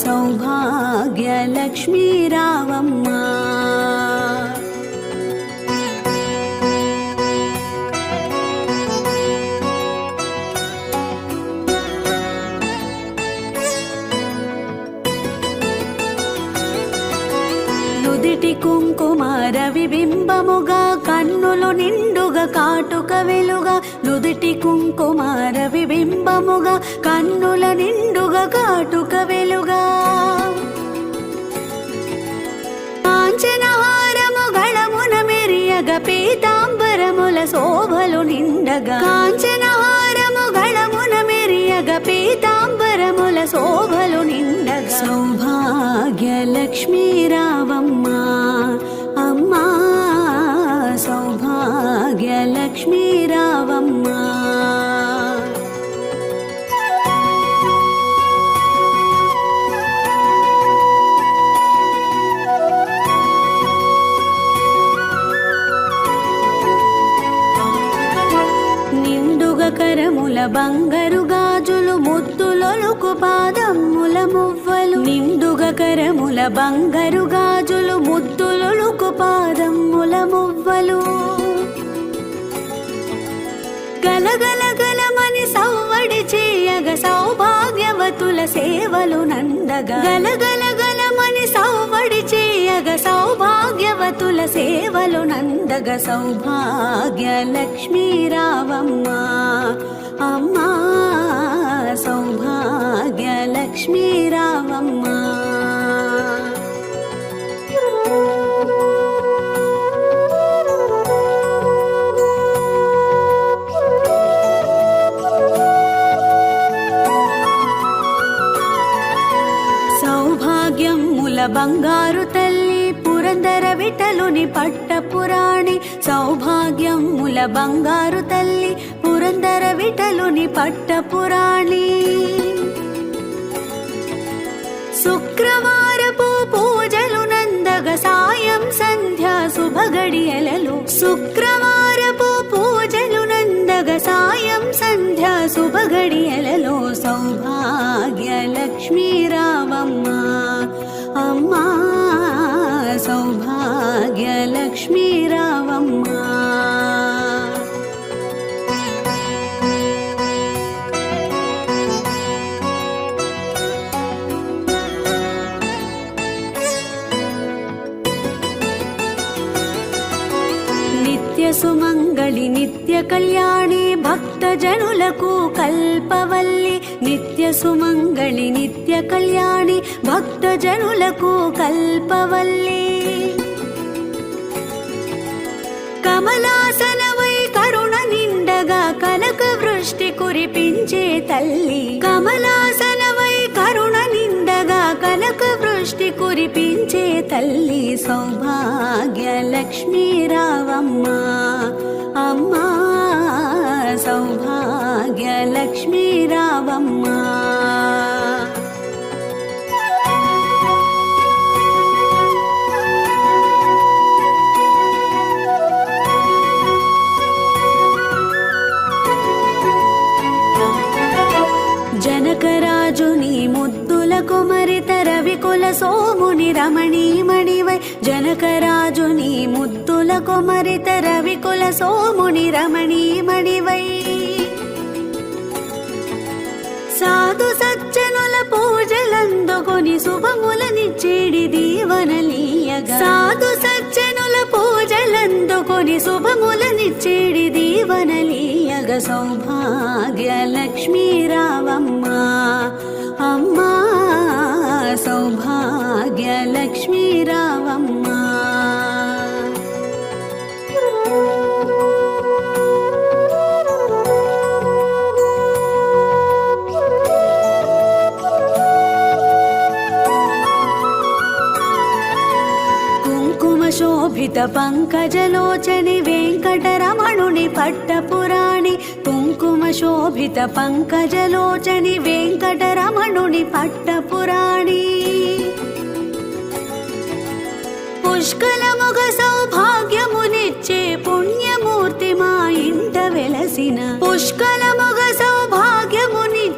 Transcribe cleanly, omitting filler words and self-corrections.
సౌభాగ్యలక్ష్మీ రావమ్మ. నుదిటి కుంకుమ రవిబింబముగా కన్నులు నిండుగా కాటుక వెలుగా. నుదిటి కుంకుమ రవిబింబముగా కన్నుల నిండుగా కాటుక వెలుగా. కాంచనహారము గళమున మెరియగ పీతాంబరముల శోభలు నిండగా. కాంచనహారము గళమున మెరియగ పీతాంబరముల శోభలు నిండగా. సౌభాగ్యలక్ష్మీ రావమ్మ అమ్మా, సౌభాగ్యలక్ష్మీ రావమ్మ. కరముల బంగారు గాజులు ముద్దులొలుకు పాదమ్ముల మువ్వలు. నిండుగా కరముల బంగారు గాజులు ముద్దులొలుకు పాదమ్ముల మువ్వలు. గలగల గలమని సవ్వడి చేయగ సౌభాగ్యవతుల సేవలు నందగా. గలగల గలమని సవ్వడి చేయగ సౌభాగ్యవతుల సేవలు నందగ. సౌభాగ్యలక్ష్మీ రావమ్మ అమ్మా, సౌభాగ్యలక్ష్మీ రావమ్మ. సౌభాగ్యముల బంగారు తల్లి పురందర విఠలుని పట్టపురాణి. సౌభాగ్యముల బంగారు తల్లి పురందర విఠలుని పట్టపురాణి. శుక్రవారపు పూజలు నందగ సాయం సంధ్యా శుభగడియలలో. శుక్రవారపు పూజలు నందగ సాయం సంధ్యా శుభగడియలలో. సౌభాగ్యలక్ష్మీ రావమ్మ అమ్మా, సౌభాగ్యలక్ష్మీ రావమ్మ. నిత్య సుమంగళి నిత్య కళ్యాణి భక్త జనులకు కల్పవల్లి. నిత్య సుమంగళి నిత్య కళ్యాణి భక్త జనులకు కల్పవల్లి. కమలాసనవై కరుణ నిండగా కనక వృష్టి కురిపించే తల్లి. కమలాసనవై కరుణ నిండగా కనక వృష్టి కురిపించే తల్లి. సౌభాగ్యలక్ష్మీ రావమ్మ అమ్మా, సౌభాగ్యలక్ష్మీ రావమ్మ. జనకరాజుని ముద్దుల కుమరిత రవికుల సోముని రమణీమణివై. జనకరాజుని ముద్దుల కుమరిత రవికుల సోముని రమణీమణివై. సాధు సజ్జనుల పూజలందుకొని శుభములనిచ్చేడి దీవనలీయగా. సాధు సజ్జనుల పూజలందుకొని శుభములనిచ్చేడి దీవనలీయగా. సౌభాగ్యలక్ష్మీ రావమ్మ అమ్మా, సౌభాగ్యలక్ష్మీ రావమ్మ. శోభిత పంకజలోచని వెంకటరమణుని పట్టపురాణి. కుంకుమ శోభిత పంకజలోచని వెంకటరమణుని పట్టపురాణి. పుష్కలముగ సౌభాగ్యమునిచ్చే పుణ్యమూర్తి మా ఇంట వెలసిన. పుష్కలముగ